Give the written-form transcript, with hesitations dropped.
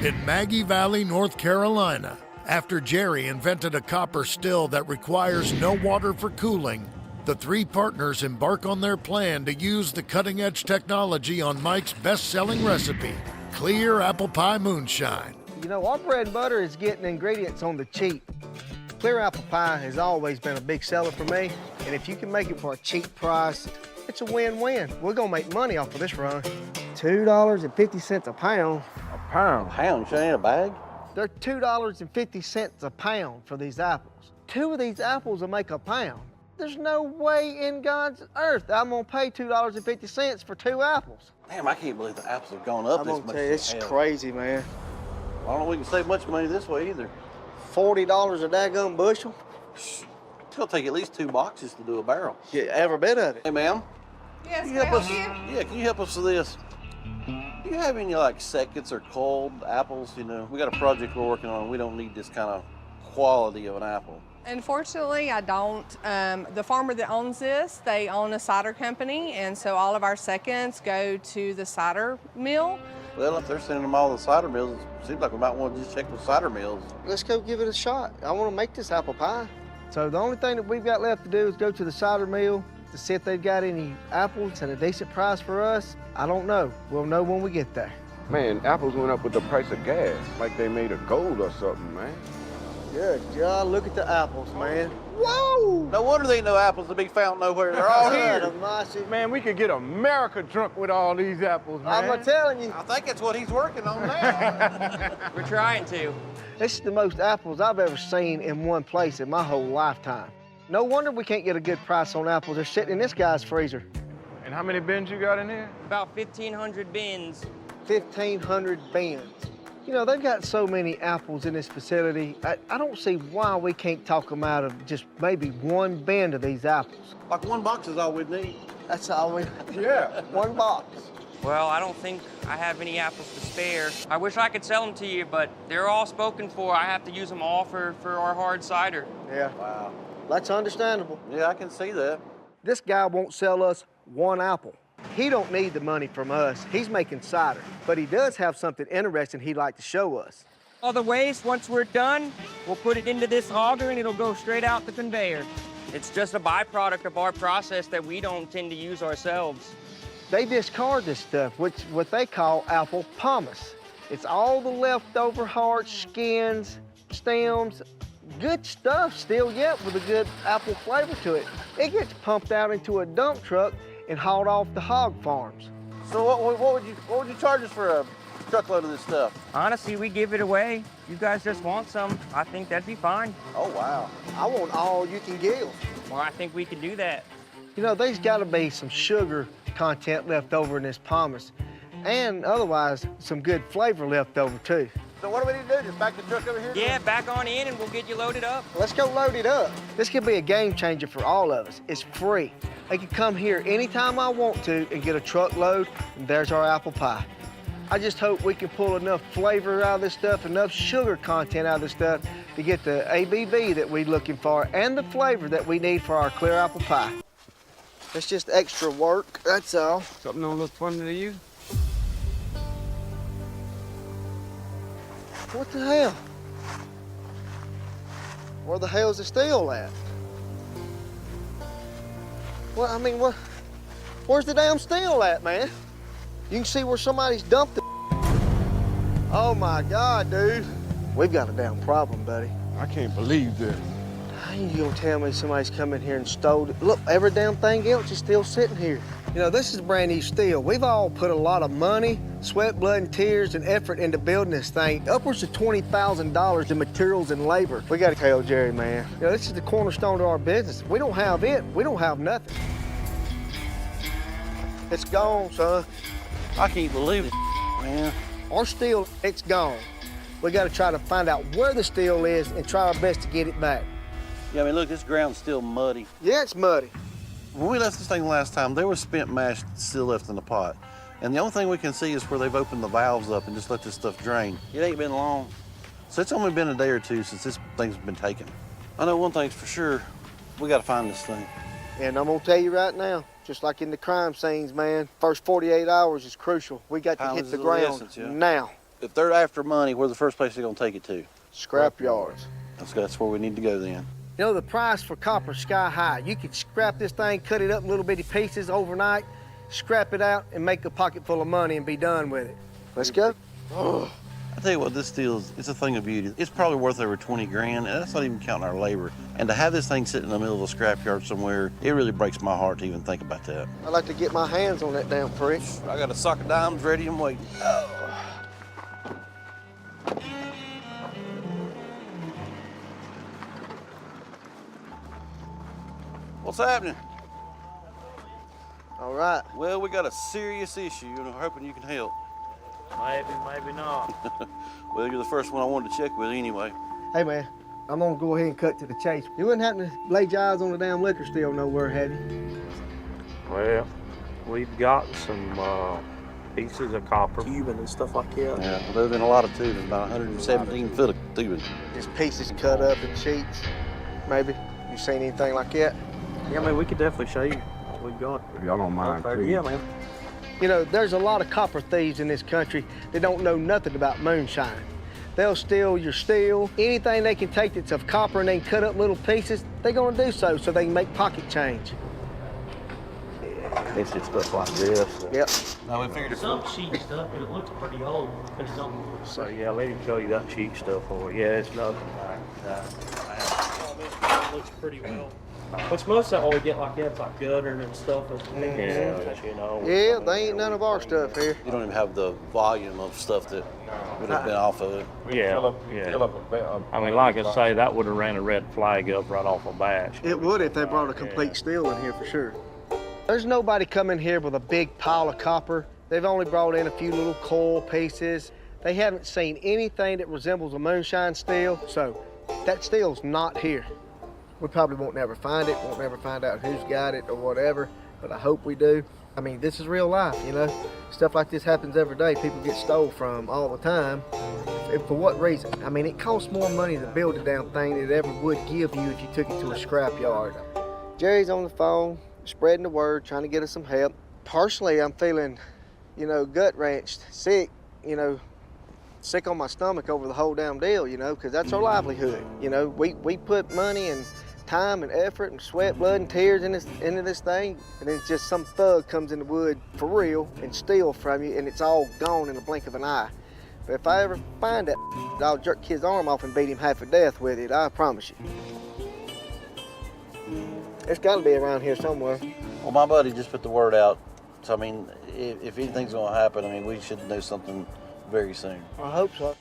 in Maggie Valley, North Carolina. After Jerry invented a copper still that requires no water for cooling, the three partners embark on their plan to use the cutting-edge technology on Mike's best-selling recipe, clear apple pie moonshine. You know, our bread and butter is getting ingredients on the cheap. Clear apple pie has always been a big seller for me, and if you can make it for a cheap price, it's a win-win. We're gonna make money off of this run. $2.50 a pound. A pound? A pound? You ain't a bag? They're $2.50 a pound for these apples. 2 of these apples will make a pound. There's no way in God's earth I'm gonna pay $2.50 for 2 apples. Damn, I can't believe the apples have gone up this much. Tell you, it's crazy, man. I don't know we can save much money this way either. $40 a daggum bushel? It'll take at least 2 boxes to do a barrel. Yeah, every bit of it. Hey, ma'am. Yes, can you help us? Yeah, can you help us with this? Do you have any like seconds or cold apples? You know, we got a project we're working on. We don't need this kind of quality of an apple. Unfortunately, I don't. The farmer that owns this, they own a cider company, and so all of our seconds go to the cider mill. Well, if they're sending them all to the cider mills, it seems like we might want to just check with cider mills. Let's go give it a shot. I want to make this apple pie. So the only thing that we've got left to do is go to the cider mill to see if they've got any apples at a decent price for us. I don't know. We'll know when we get there. Man, apples went up with the price of gas, like they made of gold or something, man. Good God, look at the apples, man. Whoa! No wonder there ain't no apples to be found nowhere. They're all here. Man, we could get America drunk with all these apples, man. I'm telling you. I think that's what he's working on now. We're trying to. This is the most apples I've ever seen in one place in my whole lifetime. No wonder we can't get a good price on apples. They're sitting in this guy's freezer. And how many bins you got in there? About 1,500 bins. 1,500 bins. You know, they've got so many apples in this facility. I don't see why we can't talk them out of just maybe 1 bin of these apples. Like 1 box is all we'd need. That's all we Yeah. 1 box. Well, I don't think I have any apples to spare. I wish I could sell them to you, but they're all spoken for. I have to use them all for our hard cider. Yeah. Wow. That's understandable. Yeah, I can see that. This guy won't sell us 1 apple. He don't need the money from us. He's making cider. But he does have something interesting he'd like to show us. All the waste, once we're done, we'll put it into this auger and it'll go straight out the conveyor. It's just a byproduct of our process that we don't tend to use ourselves. They discard this stuff, which what they call apple pomace. It's all the leftover hearts, skins, stems, good stuff still yet with a good apple flavor to it. It gets pumped out into a dump truck and hauled off the hog farms. So what would you charge us for a truckload of this stuff? Honestly, we give it away. You guys just want some, I think that'd be fine. Oh, wow. I want all you can give. Well, I think we could do that. You know, there's got to be some sugar content left over in this pomace, and otherwise some good flavor left over too. So what do we need to do? Just back the truck over here? Yeah, back on in and we'll get you loaded up. Let's go load it up. This could be a game changer for all of us. It's free. I can come here anytime I want to and get a truckload, and there's our apple pie. I just hope we can pull enough flavor out of this stuff, enough sugar content out of this stuff to get the ABV that we're looking for and the flavor that we need for our clear apple pie. It's just extra work, that's all. Something don't look funny to you? What the hell? Where the hell's the steel at? Well, I mean, where's the damn steel at, man? You can see where somebody's dumped it. Oh my God, dude. We've got a damn problem, buddy. I can't believe this. How you gonna tell me somebody's come in here and stole it? Look, every damn thing else is still sitting here. You know, this is brand new steel. We've all put a lot of money, sweat, blood, and tears and effort into building this thing. Upwards of $20,000 in materials and labor. We gotta tell Jerry, man. You know, this is the cornerstone to our business. If we don't have it, we don't have nothing. It's gone, son. I can't believe it, man. Our steel, it's gone. We gotta try to find out where the steel is and try our best to get it back. Yeah, I mean, look, this ground's still muddy. Yeah, it's muddy. When we left this thing last time, there was spent mash still left in the pot. And the only thing we can see is where they've opened the valves up and just let this stuff drain. It ain't been long. So it's only been a day or two since this thing's been taken. I know one thing's for sure, we gotta find this thing. And I'm gonna tell you right now, just like in the crime scenes, man, first 48 hours is crucial. We got to Time hit is the of the ground essence, yeah. now. if they're after money, where's the first place they're gonna take it to? Scrap yards. That's where we need to go then. You know, the price for copper's sky high. You could scrap this thing, cut it up in little bitty pieces overnight, scrap it out, and make a pocket full of money and be done with it. Let's go. Oh. I tell you what, this steel it's a thing of beauty. It's probably worth over 20 grand, and that's not even counting our labor. And to have this thing sitting in the middle of a scrapyard somewhere, it really breaks my heart to even think about that. I'd like to get my hands on that damn prick. I got a sock of dimes ready and waiting. What's happening? All right. Well, we got a serious issue, and I'm hoping you can help. Maybe, maybe not. Well, you're the first one I wanted to check with anyway. Hey, man, I'm gonna go ahead and cut to the chase. You wouldn't happen to lay your eyes on the damn liquor still nowhere, have you? Well, we've got some pieces of copper. Cuban and stuff like that. Yeah, well, there's been a lot of tubing, about 117 foot of tubing. Just pieces cut up in sheets, maybe. You seen anything like that? Yeah, I mean, we could definitely show you what we've got. If y'all don't mind, please. Yeah, man. You know, there's a lot of copper thieves in this country that don't know nothing about moonshine. They'll steal your steel. Anything they can take that's of copper and they can cut up little pieces, they're gonna do so they can make pocket change. It's just stuff like this. Yep. No, we figured Some cheap stuff, but it looks pretty old. But it's on. So yeah, let him show you that cheap stuff for you. Yeah, it's nothing like that. It looks pretty well. Which most of what we get like that, it's like gutter and stuff. Yeah, you know. Yeah, they ain't none of our stuff here. You don't even have the volume of stuff that would have been off of it. Yeah, yeah. I mean, like I say, that would have ran a red flag up right off the bat. It would if they brought a complete steel in here for sure. There's nobody coming here with a big pile of copper. They've only brought in a few little coil pieces. They haven't seen anything that resembles a moonshine steel, so that steel's not here. We probably won't never find it, won't never find out who's got it or whatever, but I hope we do. I mean, this is real life, you know? Stuff like this happens every day. People get stole from all the time. And for what reason? I mean, it costs more money to build a damn thing than it ever would give you if you took it to a scrap yard. Jerry's on the phone, spreading the word, trying to get us some help. Personally, I'm feeling, you know, gut-wrenched, sick, you know, sick on my stomach over the whole damn deal, you know, because that's our livelihood. You know, we put money and time and effort and sweat, blood, and tears into this thing, and then it's just some thug comes in the wood for real and steal from you, and it's all gone in the blink of an eye. But if I ever find that, I'll jerk his arm off and beat him half to death with it, I promise you. It's got to be around here somewhere. Well, my buddy just put the word out. So, I mean, if anything's going to happen, I mean, we should know something very soon. I hope so.